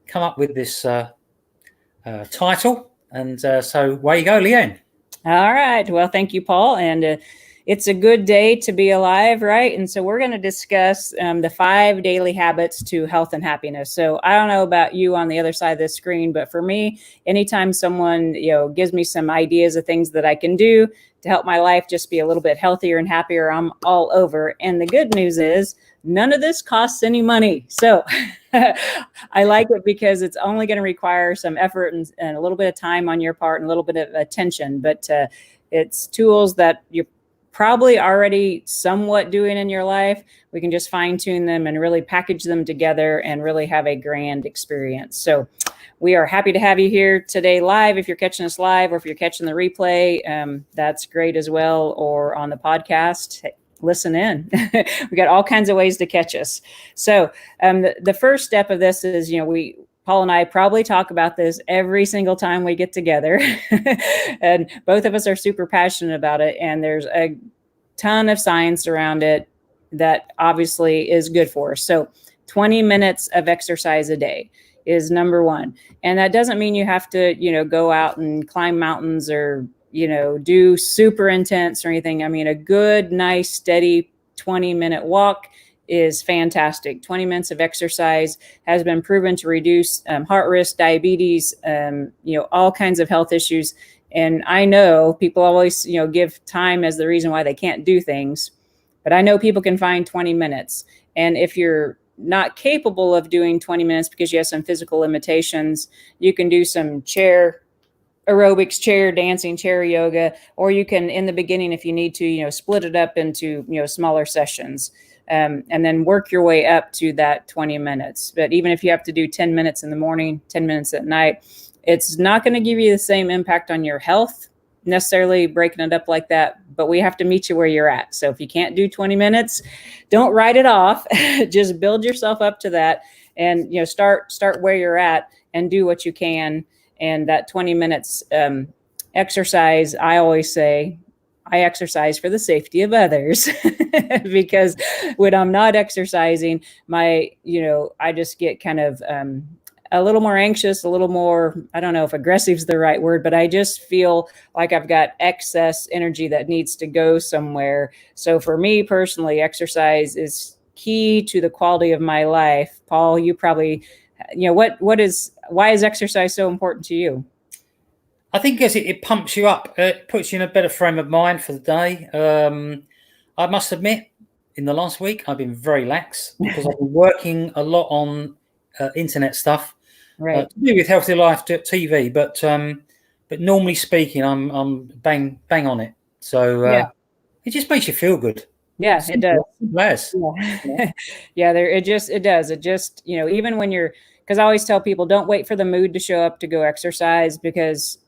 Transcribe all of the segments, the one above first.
come up with this title. And so away you go, Leanne. All right. Well, thank you, Paul. And it's a good day to be alive, right? And so we're going to discuss the 5 daily habits to health and happiness. So I don't know about you on the other side of the screen, but for me, anytime someone, gives me some ideas of things that I can do to help my life just be a little bit healthier and happier, I'm all over. And the good news is none of this costs any money. So I like it because it's only going to require some effort and a little bit of time on your part and a little bit of attention. But it's tools that you're probably already somewhat doing in your life. We can just fine tune them and really package them together and really have a grand experience. So we are happy to have you here today live. If you're catching us live or if you're catching the replay, that's great as well. Or on the podcast, listen in. We got all kinds of ways to catch us. So the first step of this is, Paul and I probably talk about this every single time we get together. And both of us are super passionate about it. And there's a ton of science around it that obviously is good for us. So 20 minutes of exercise a day is number one. And that doesn't mean you have to, go out and climb mountains or, do super intense or anything. I mean, a good, nice, steady 20-minute walk is fantastic. 20 minutes of exercise has been proven to reduce heart risk, diabetes, all kinds of health issues. And I know people always, give time as the reason why they can't do things, but I know people can find 20 minutes. And if you're not capable of doing 20 minutes because you have some physical limitations, you can do some chair aerobics, chair dancing, chair yoga, or you can, in the beginning, if you need to, split it up into, smaller sessions. And then work your way up to that 20 minutes. But even if you have to do 10 minutes in the morning, 10 minutes at night, it's not going to give you the same impact on your health, necessarily breaking it up like that. But we have to meet you where you're at. So if you can't do 20 minutes, don't write it off. Just build yourself up to that and, start where you're at and do what you can. And that 20 minutes exercise, I always say, I exercise for the safety of others because when I'm not exercising, I just get kind of a little more anxious, a little more, I don't know if aggressive is the right word, but I just feel like I've got excess energy that needs to go somewhere. So for me personally, exercise is key to the quality of my life. Paul, you probably, why is exercise so important to you? I think because it pumps you up. It puts you in a better frame of mind for the day. I must admit, in the last week, I've been very lax because I've been working a lot on internet stuff, right? To do with Healthy Life TV. But normally speaking, I'm bang on it. So it just makes you feel good. Yeah, it does. Yeah, it does. It just, even when because I always tell people, don't wait for the mood to show up to go exercise, because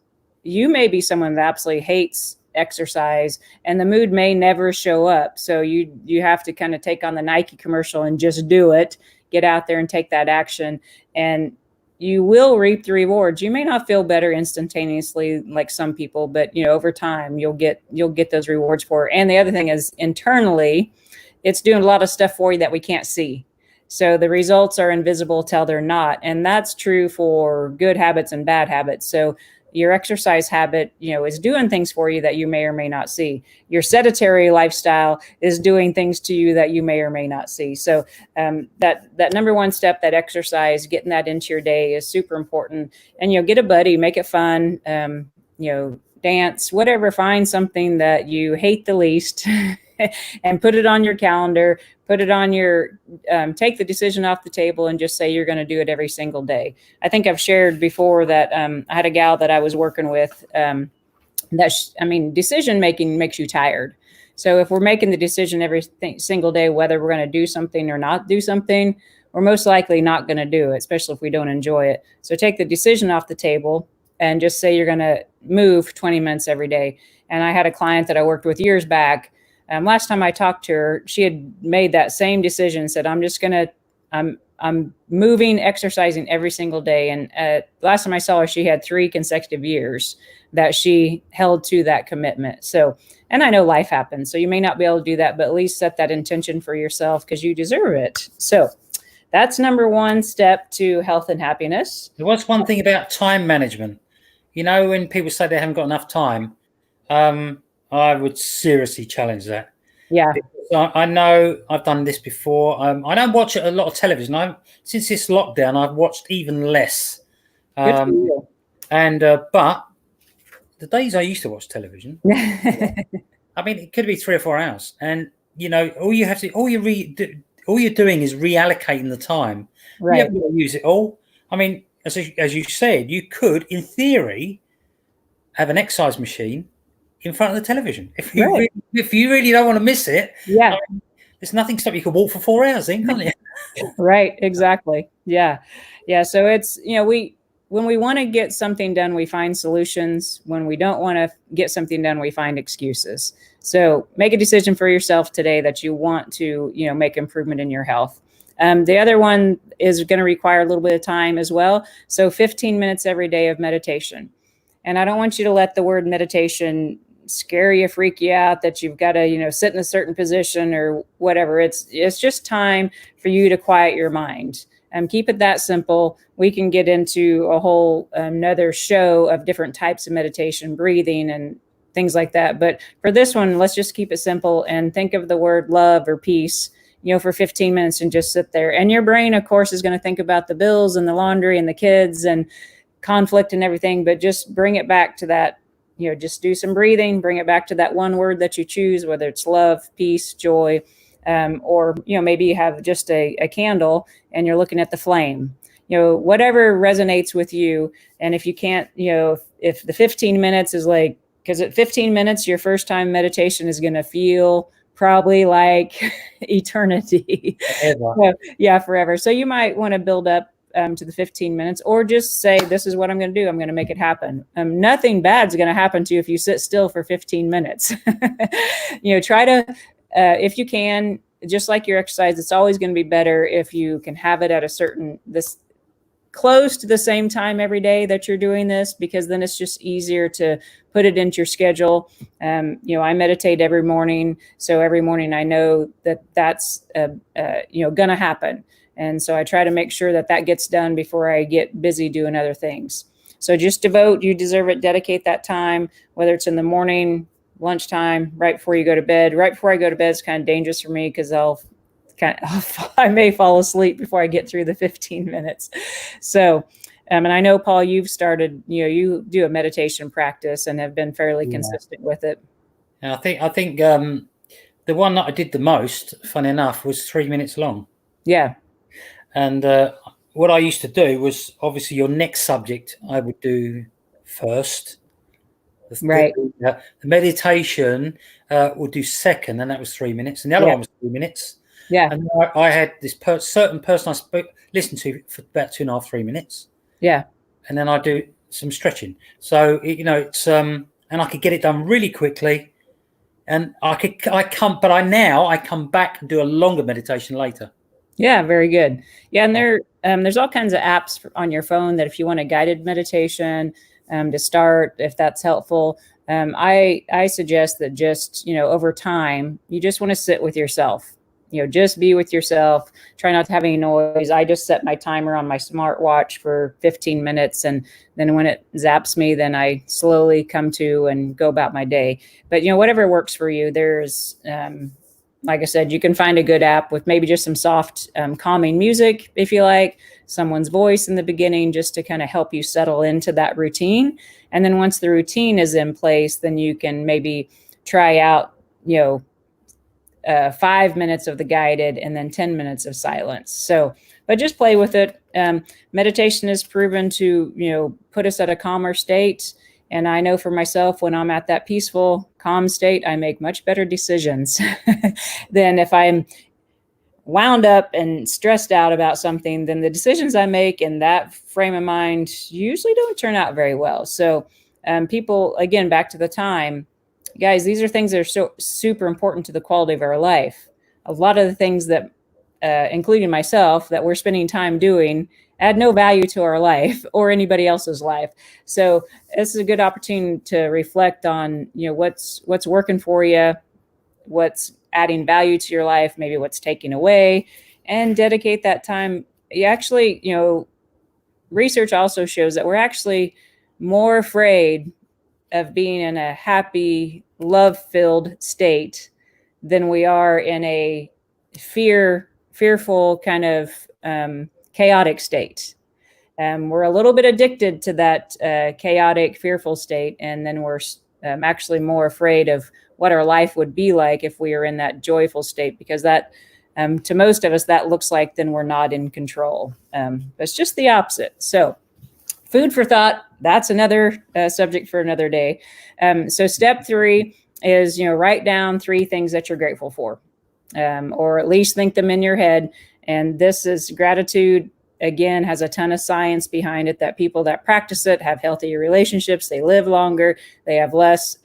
you may be someone that absolutely hates exercise and the mood may never show up. So you have to kind of take on the Nike commercial and just do it, get out there and take that action, and you will reap the rewards. You may not feel better instantaneously like some people, but over time you'll get those rewards for it. And the other thing is, internally, it's doing a lot of stuff for you that we can't see. So the results are invisible till they're not. And that's true for good habits and bad habits. So your exercise habit, is doing things for you that you may or may not see. Your sedentary lifestyle is doing things to you that you may or may not see. So that number one step, that exercise, getting that into your day, is super important. And get a buddy, make it fun. Dance, whatever. Find something that you hate the least, and put it on your calendar. Put it on your, take the decision off the table and just say you're going to do it every single day. I think I've shared before that I had a gal that I was working with decision making makes you tired. So if we're making the decision every single day whether we're going to do something or not do something, we're most likely not going to do it, especially if we don't enjoy it. So take the decision off the table and just say you're going to move 20 minutes every day. And I had a client that I worked with years back. Last time I talked to her, she had made that same decision, said, I'm moving, exercising every single day. And last time I saw her, she had 3 consecutive years that she held to that commitment. So, and I know life happens, so you may not be able to do that, but at least set that intention for yourself because you deserve it. So that's number one step to health and happiness. There was one thing about time management. You know, when people say they haven't got enough time, I would seriously challenge that. Yeah. I know I've done this before. I don't watch a lot of television. Since this lockdown, I've watched even less. Good for you. But the days I used to watch television, I mean, it could be 3 or 4 hours, and you know, all you're doing is reallocating the time. Right. You haven't got to use it all. I mean, as you said, you could, in theory, have an exercise machine in front of the television. If you really don't want to miss it, yeah, I mean, there's nothing stopping you. Could walk for 4 hours, then, can't you? Right. Exactly. Yeah. Yeah. So it's, you know, when we want to get something done, we find solutions. When we don't want to get something done, we find excuses. So make a decision for yourself today that you want to, you know, make improvement in your health. The other one is going to require a little bit of time as well. So 15 minutes every day of meditation. And I don't want you to let the word meditation scare you, freak you out, that you've got to, you know, sit in a certain position or whatever. It's just time for you to quiet your mind. Keep it that simple. We can get into a whole another show of different types of meditation, breathing and things like that. But for this one, let's just keep it simple and think of the word love or peace, you know, for 15 minutes and just sit there. And your brain, of course, is going to think about the bills and the laundry and the kids and conflict and everything, but just bring it back to that, you know, just do some breathing, bring it back to that one word that you choose, whether it's love, peace, joy, or, you know, maybe you have just a candle and you're looking at the flame, you know, whatever resonates with you. And if you can't, you know, if the 15 minutes is like, because at 15 minutes, your first time meditation is going to feel probably like eternity. Forever. So, yeah, forever. So you might want to build up to the 15 minutes, or just say, this is what I'm going to do. I'm going to make it happen. Nothing bad is going to happen to you if you sit still for 15 minutes. You know, try to, if you can, just like your exercise, it's always going to be better if you can have it at this close to the same time every day that you're doing this, because then it's just easier to put it into your schedule. You know, I meditate every morning. So every morning I know that that's, you know, going to happen. And so I try to make sure that that gets done before I get busy doing other things. So just you deserve it, dedicate that time, whether it's in the morning, lunchtime, right before you go to bed. Right before I go to bed is kind of dangerous for me because I may fall asleep before I get through the 15 minutes. So, and I know, Paul, you've started, you know, you do a meditation practice and have been fairly consistent with it. And I think the one that I did the most, funny enough, was 3 minutes long. Yeah. And what I used to do was, obviously, your next subject I would do first. Right. The meditation would do second, and that was 3 minutes. And the other one was 3 minutes. Yeah. And I had this certain person I listened to for about 2.5, 3 minutes. Yeah. And then I do some stretching. So, you know, it's and I could get it done really quickly. And I come back and do a longer meditation later. Yeah, very good. Yeah, and there's all kinds of apps on your phone that if you want a guided meditation to start, if that's helpful, I suggest that just, you know, over time, you just want to sit with yourself. You know, just be with yourself. Try not to have any noise. I just set my timer on my smartwatch for 15 minutes, and then when it zaps me, then I slowly come to and go about my day. But, you know, whatever works for you, there's like I said, you can find a good app with maybe just some soft, calming music, if you like, someone's voice in the beginning, just to kind of help you settle into that routine. And then once the routine is in place, then you can maybe try out, you know, 5 minutes of the guided and then 10 minutes of silence. So, but just play with it. Meditation is proven to, you know, put us at a calmer state. And I know for myself, when I'm at that peaceful, calm state, I make much better decisions than if I'm wound up and stressed out about something. Then the decisions I make in that frame of mind usually don't turn out very well. So people, again, back to the time, guys, these are things that are so super important to the quality of our life. A lot of the things that, including myself, that we're spending time doing add no value to our life or anybody else's life. So this is a good opportunity to reflect on, you know, what's working for you, what's adding value to your life, maybe what's taking away, and dedicate that time you actually, research also shows that we're actually more afraid of being in a happy, love-filled state than we are in a fearful kind of chaotic state. We're a little bit addicted to that chaotic, fearful state, and then we're actually more afraid of what our life would be like if we are in that joyful state, because that, to most of us, that looks like then we're not in control. It's just the opposite. So food for thought, that's another subject for another day. So step 3 is, write down 3 things that you're grateful for, or at least think them in your head. And this is gratitude, again, has a ton of science behind it, that people that practice it have healthier relationships, they live longer, they have less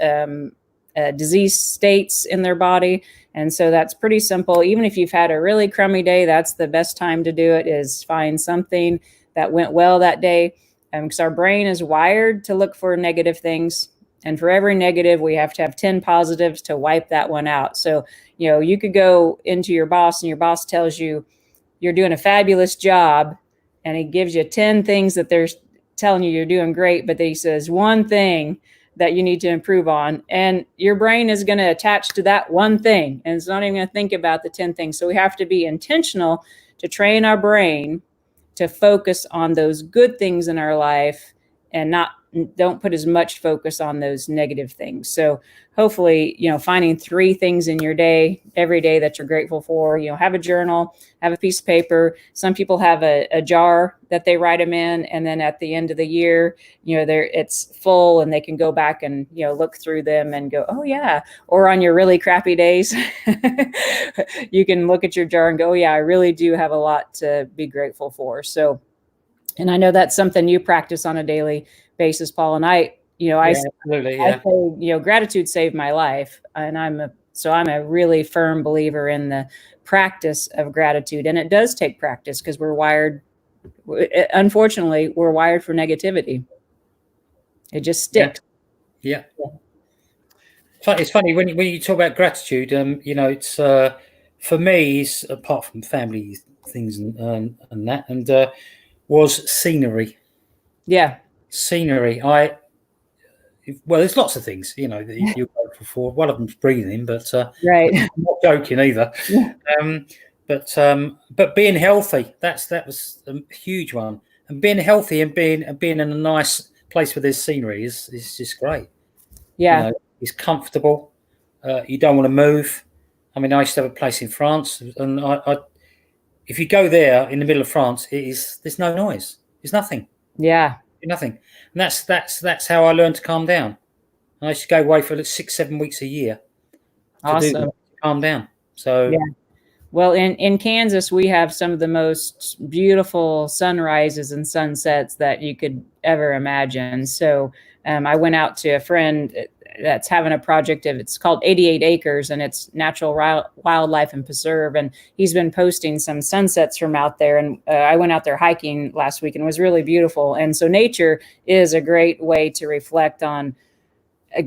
disease states in their body. And so that's pretty simple. Even if you've had a really crummy day, that's the best time to do it, is find something that went well that day. Because our brain is wired to look for negative things. And for every negative, we have to have 10 positives to wipe that one out. So, you could go into your boss and your boss tells you you're doing a fabulous job, and he gives you 10 things that they're telling you you're doing great, but then he says one thing that you need to improve on, and your brain is going to attach to that one thing, and it's not even going to think about the 10 things. So we have to be intentional to train our brain to focus on those good things in our life, and don't put as much focus on those negative things. So hopefully, finding 3 things in your day, every day, that you're grateful for. Have a journal, have a piece of paper. Some people have a jar that they write them in, and then at the end of the year, it's full, and they can go back and look through them and go, oh yeah. Or on your really crappy days, you can look at your jar and go, oh yeah, I really do have a lot to be grateful for. So, and I know that's something you practice on a daily basis, Paul. And I say, gratitude saved my life. And I'm a really firm believer in the practice of gratitude. And it does take practice, because unfortunately, we're wired for negativity. It just sticks. Yeah. It's funny when you talk about gratitude, it's for me, it's, apart from family things and that, and was scenery. Yeah. Scenery. Well, there's lots of things, that you're grateful for. One of them's breathing, but right. I'm not joking either. Yeah. But being healthy, that was a huge one. And being healthy and being in a nice place where there's scenery is just great. Yeah. It's comfortable. You don't want to move. I mean, I used to have a place in France, and if you go there in the middle of France, there's no noise. There's nothing. Yeah. Nothing. And that's how I learned to calm down. I used to go away for 6-7 weeks a year to calm down. So yeah. Well, in Kansas, we have some of the most beautiful sunrises and sunsets that you could ever imagine. So I went out to a friend that's having a project it's called 88 Acres, and it's Natural Wildlife and Preserve. And he's been posting some sunsets from out there. And I went out there hiking last week, and it was really beautiful. And so nature is a great way to reflect on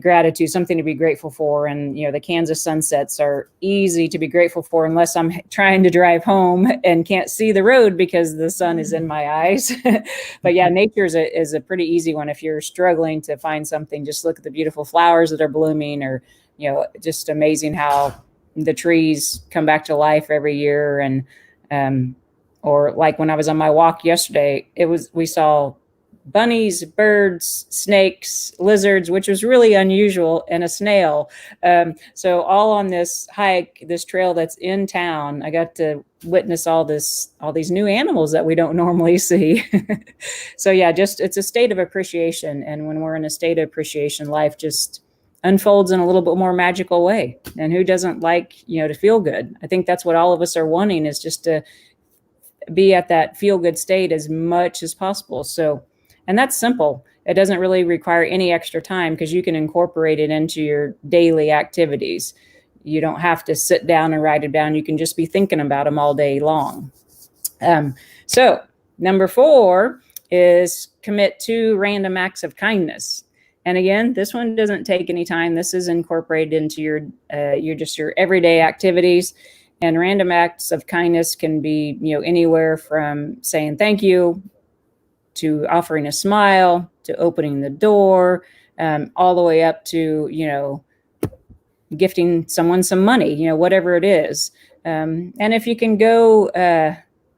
gratitude, something to be grateful for. And, the Kansas sunsets are easy to be grateful for, unless I'm trying to drive home and can't see the road because the sun is in my eyes. But yeah, nature is a pretty easy one. If you're struggling to find something, just look at the beautiful flowers that are blooming, or, just amazing how the trees come back to life every year. And, or like when I was on my walk yesterday, we saw bunnies, birds, snakes, lizards, which was really unusual, and a snail. So all on this hike, this trail that's in town, I got to witness all these new animals that we don't normally see. So yeah, it's a state of appreciation. And when we're in a state of appreciation, life just unfolds in a little bit more magical way. And who doesn't like, to feel good? I think that's what all of us are wanting, is just to be at that feel good state as much as possible. So, and that's simple. It doesn't really require any extra time, because you can incorporate it into your daily activities. You don't have to sit down and write it down. You can just be thinking about them all day long. So number 4 is commit 2 random acts of kindness. And again, this one doesn't take any time. This is incorporated into your everyday activities. And random acts of kindness can be, anywhere from saying thank you to offering a smile to opening the door, all the way up to, gifting someone some money, whatever it is. And if you can go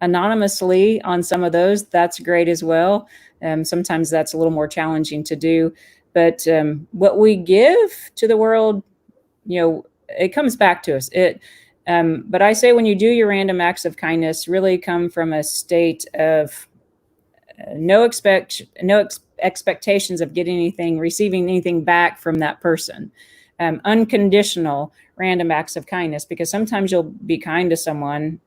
anonymously on some of those, that's great as well. Sometimes that's a little more challenging to do. But what we give to the world, it comes back to us. But I say when you do your random acts of kindness, really come from a state of no expectations of getting anything, receiving anything back from that person. Unconditional random acts of kindness, because sometimes you'll be kind to someone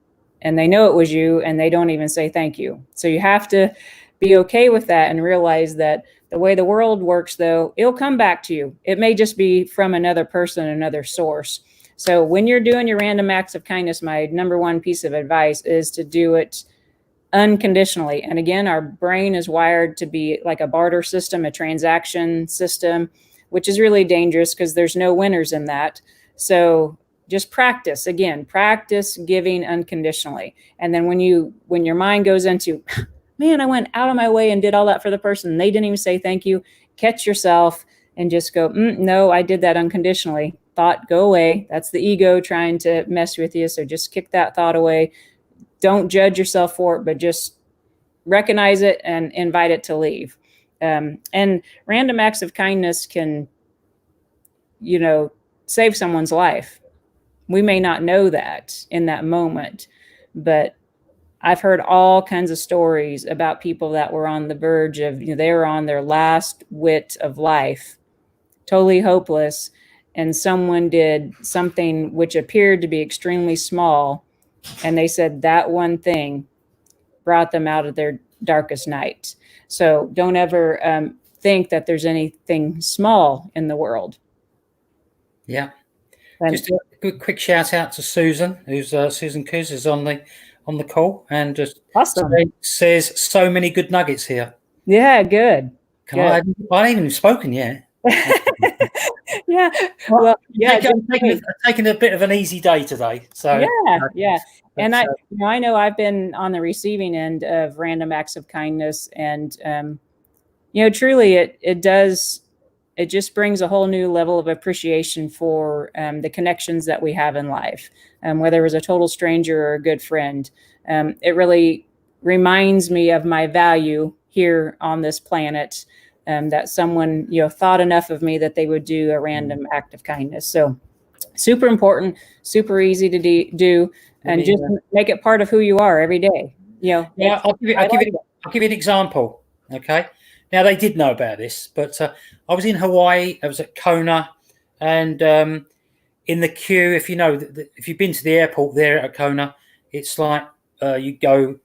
and they know it was you and they don't even say thank you. So you have to be okay with that and realize that the way the world works, though, it'll come back to you. It may just be from another person, another source. So when you're doing your random acts of kindness, my number one piece of advice is to do it unconditionally. And again, our brain is wired to be like a barter system, a transaction system, which is really dangerous because there's no winners in that. So just practice giving unconditionally. And then when your mind goes into, man, I went out of my way and did all that for the person, and they didn't even say thank you, catch yourself and just go, no, I did that unconditionally. Thought, go away. That's the ego trying to mess with you. So just kick that thought away. Don't judge yourself for it, but just recognize it and invite it to leave. And random acts of kindness can, save someone's life. We may not know that in that moment, but I've heard all kinds of stories about people that were on the verge of, they were on their last wit of life, totally hopeless. And someone did something which appeared to be extremely small. And they said that one thing brought them out of their darkest night. So don't ever think that there's anything small in the world. Yeah. Just a quick shout out to Susan, who's Susan Coos is on the call, and just awesome. Says so many good nuggets here. Yeah, good. I haven't even spoken yet. Yeah. Well, yeah. I'm taking a bit of an easy day today. So yeah. And I know I've been on the receiving end of random acts of kindness, and truly it just brings a whole new level of appreciation for the connections that we have in life, whether it was a total stranger or a good friend. It really reminds me of my value here on this planet, that someone thought enough of me that they would do a random act of kindness. So super important, super easy to do, and just make it part of who you are every day. Yeah, I'll give you an example. Okay. Now, they did know about this, but I was in Hawaii. I was at Kona, and in the queue, if you've been to the airport there at Kona, it's like you go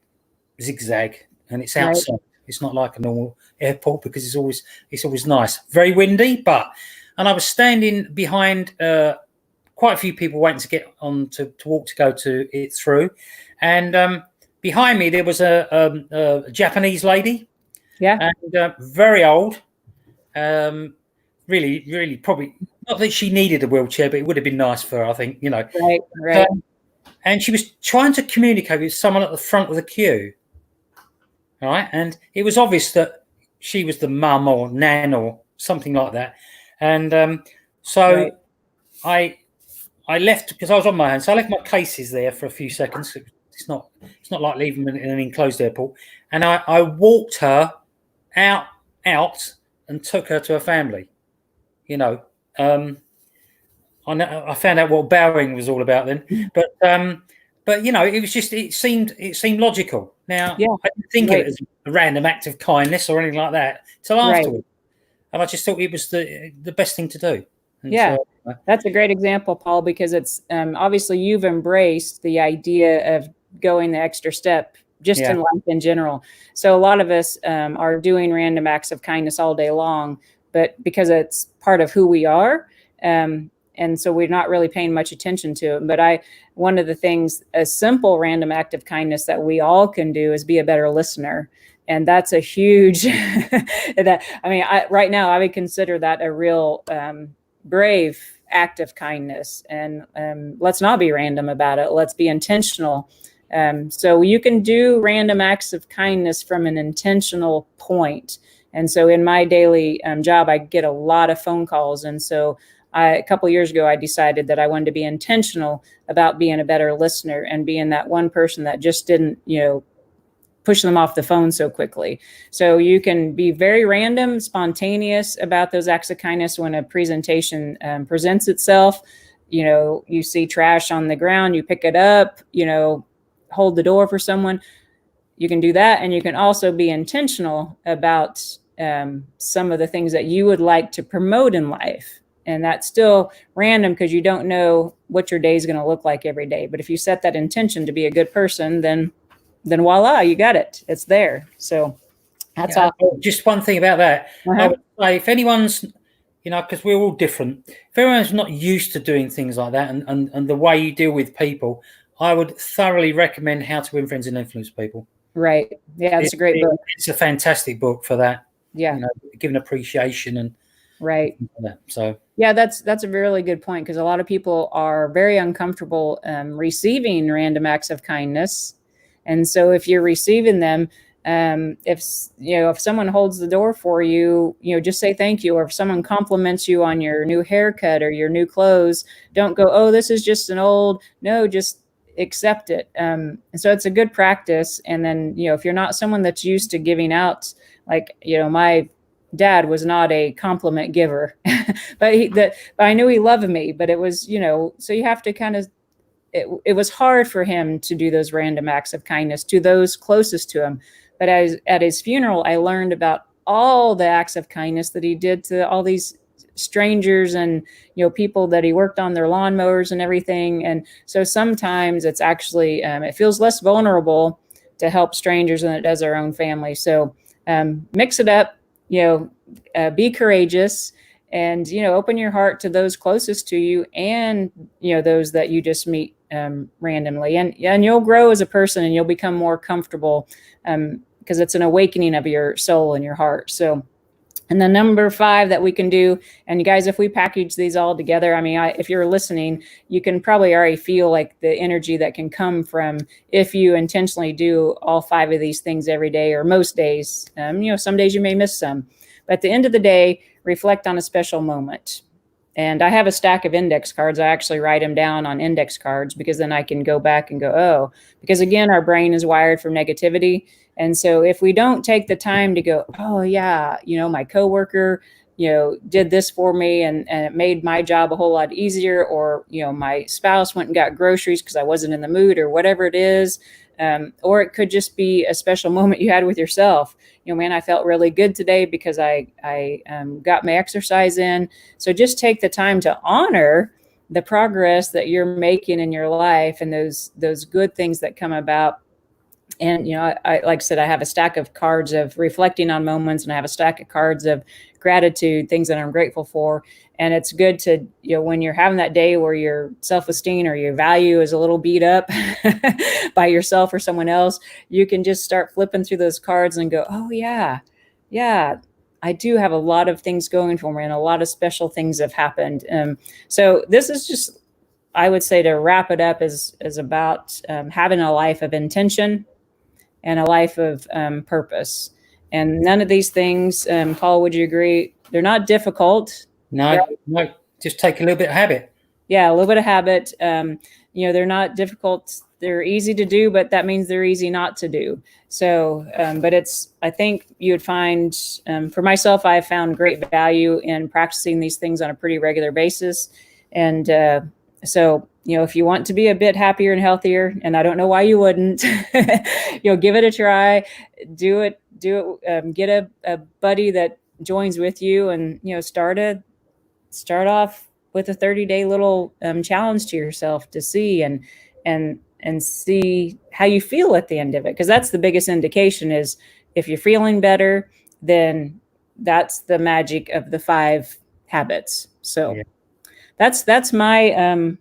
zigzag, and it's outside. Right. It's not like a normal airport because it's always nice. Very windy, and I was standing behind quite a few people waiting to get on to walk to go to it through, and behind me there was a Japanese lady. Yeah, and very old. Really, probably not that she needed a wheelchair, but it would have been nice for her, I think. Right. And she was trying to communicate with someone at the front of the queue. All right, and it was obvious that she was the mum or nan or something like that. And so right. I left because I was on my own. So I left my cases there for a few seconds. It's not like leaving them in an enclosed airport. And I walked her out and took her to her family. I found out what bowing was all about then, but it was just it seemed logical. Now I didn't think of it as a random act of kindness or anything like that till afterwards, and I just thought it was the best thing to do. And that's a great example, Paul, because it's obviously you've embraced the idea of going the extra step just in life in general. So a lot of us are doing random acts of kindness all day long, but because it's part of who we are, and so we're not really paying much attention to it. But one of the things, a simple random act of kindness that we all can do is be a better listener. And that's a huge, right now I would consider that a real brave act of kindness. And let's not be random about it. Let's be intentional. So you can do random acts of kindness from an intentional point. And so in my daily job, I get a lot of phone calls. And so a couple of years ago, I decided that I wanted to be intentional about being a better listener and being that one person that just didn't, push them off the phone so quickly. So you can be very random, spontaneous about those acts of kindness when a presentation presents itself. You see trash on the ground, you pick it up, hold the door for someone. You can do that. And you can also be intentional about some of the things that you would like to promote in life. And that's still random because you don't know what your day is going to look like every day. But if you set that intention to be a good person, then voila, you got it. It's there. So that's all. Just one thing about that. I would say if anyone's, because we're all different, if everyone's not used to doing things like that and the way you deal with people, I would thoroughly recommend How to Win Friends and Influence People. Right. Yeah, it's a great book. It's a fantastic book for that. Yeah. Giving appreciation and right. That. So yeah, that's a really good point, because a lot of people are very uncomfortable receiving random acts of kindness. And so if you're receiving them, if someone holds the door for you, just say thank you. Or if someone compliments you on your new haircut or your new clothes, don't go, oh, this is just an old, no, just accept it. And so it's a good practice. And then, if you're not someone that's used to giving out, like, my dad was not a compliment giver, but I knew he loved me, but it was, so you have to kind of, it was hard for him to do those random acts of kindness to those closest to him. But at his funeral, I learned about all the acts of kindness that he did to all these strangers and, people that he worked on their lawnmowers and everything. And so sometimes it's actually, it feels less vulnerable to help strangers than it does our own family. So mix it up, be courageous. And, open your heart to those closest to you and, those that you just meet randomly. And you'll grow as a person and you'll become more comfortable because it's an awakening of your soul and your heart. So, and the number 5 that we can do, and you guys, if we package these all together, if you're listening, you can probably already feel like the energy that can come from if you intentionally do all 5 of these things every day or most days. Some days you may miss some. But at the end of the day, reflect on a special moment. And I have a stack of index cards. I actually write them down on index cards because then I can go back and go, oh, because again, our brain is wired for negativity. And so if we don't take the time to go, oh yeah, my coworker, did this for me and it made my job a whole lot easier, or, my spouse went and got groceries because I wasn't in the mood or whatever it is. Or it could just be a special moment you had with yourself. Man, I felt really good today because I got my exercise in. So just take the time to honor the progress that you're making in your life and those good things that come about. And, I like I said, I have a stack of cards of reflecting on moments, and I have a stack of cards of gratitude, things that I'm grateful for. And it's good to, when you're having that day where your self-esteem or your value is a little beat up by yourself or someone else, you can just start flipping through those cards and go, oh yeah, I do have a lot of things going for me and a lot of special things have happened. So this is just, I would say, to wrap it up, is about having a life of intention and a life of purpose. And none of these things, Paul, would you agree? They're not difficult. No, just take a little bit of habit. Yeah, a little bit of habit. They're not difficult. They're easy to do, but that means they're easy not to do. So, but I think you would find, for myself, I've found great value in practicing these things on a pretty regular basis. And so, if you want to be a bit happier and healthier, and I don't know why you wouldn't, give it a try, do it, get a buddy that joins with you, and, start off with a 30-day little challenge to yourself to see and see how you feel at the end of it. Because that's the biggest indication, is if you're feeling better, then that's the magic of the 5 habits. So that's my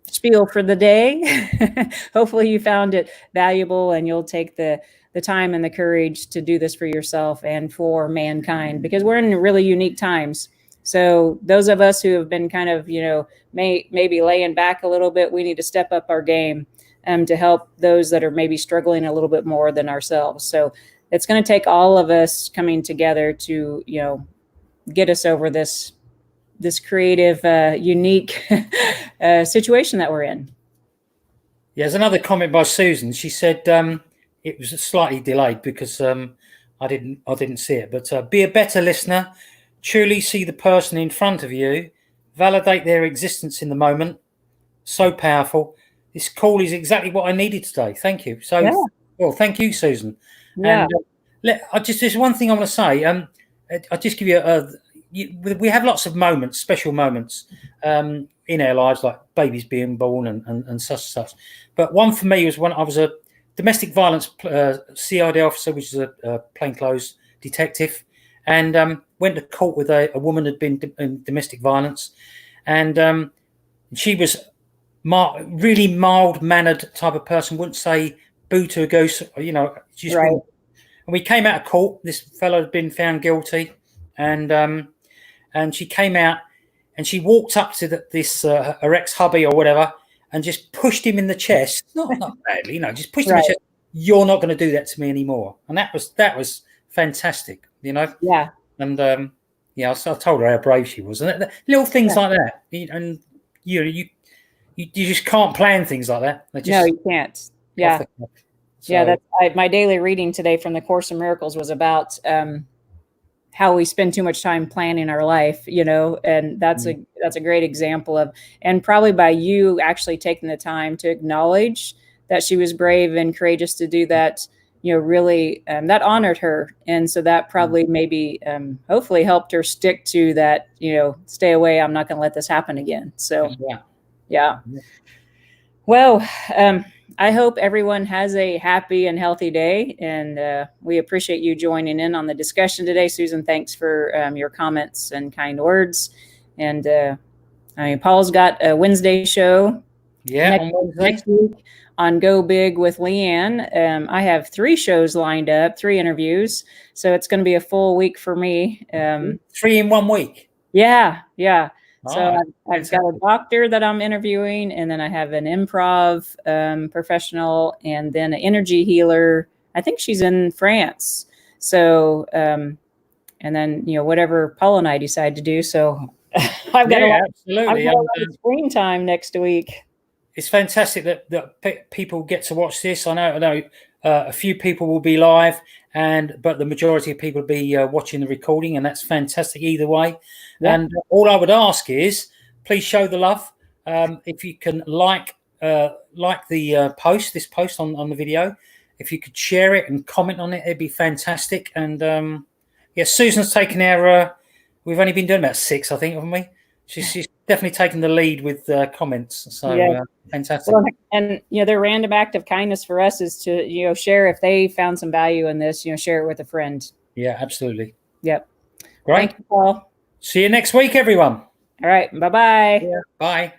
spiel for the day. Hopefully you found it valuable and you'll take the time and the courage to do this for yourself and for mankind, because we're in really unique times. So those of us who have been kind of, maybe laying back a little bit, we need to step up our game to help those that are maybe struggling a little bit more than ourselves. So it's going to take all of us coming together to, get us over this creative, unique situation that we're in. Yeah, there's another comment by Susan. She said it was slightly delayed because I didn't see it. But be a better listener. Truly see the person in front of you. Validate their existence in the moment. So powerful. This call is exactly what I needed today. Thank you. So, Yeah. Well, thank you, Susan. Yeah. And there's one thing I want to say. I'll just give you we have lots of moments, special moments in our lives, like babies being born and such. But one for me was when I was a domestic violence CID officer, which is a plainclothes detective, and went to court with a woman who'd been in domestic violence, and she was really mild-mannered type of person, wouldn't say boo to a goose, just Right. wouldn't. And we came out of court. This fellow had been found guilty, and she came out and she walked up to this her ex-hubby or whatever and just pushed him in the chest. Not badly, just pushed him in the chest. You're not going to do that to me anymore. And that was fantastic, Yeah. And I told her how brave she was, and little things like that. And you just can't plan things like that. No, you can't. Yeah. Yeah, my daily reading today from the Course in Miracles was about how we spend too much time planning our life, and that's a great example of, and probably by you actually taking the time to acknowledge that she was brave and courageous to do that, really that honored her. And so that probably maybe hopefully helped her stick to that, stay away. I'm not going to let this happen again. So, yeah. Well, I hope everyone has a happy and healthy day, and we appreciate you joining in on the discussion today. Susan, thanks for your comments and kind words. And Paul's got a Wednesday show. Next week on Go Big with Leanne. I have 3 shows lined up, 3 interviews, so it's going to be a full week for me. 3 in 1 week. Yeah. So I've got a doctor that I'm interviewing, and then I have an improv professional, and then an energy healer. I think she's in France. So, and then, whatever Paul and I decide to do. So I've got a lot of screen time next week. It's fantastic that people get to watch this. I know a few people will be live, but the majority of people will be watching the recording, and that's fantastic either way. Yeah. And all I would ask is, please show the love. If you can like the post, this post on the video, if you could share it and comment on it, it'd be fantastic. And Susan's taken our. We've only been doing about 6, I think, haven't we? She's definitely taken the lead with comments. So fantastic. Well, and their random act of kindness for us is to share if they found some value in this. Share it with a friend. Yeah, absolutely. Yep. Great. Thank you, Paul. See you next week, everyone. All right. Bye-bye. Yeah. Bye.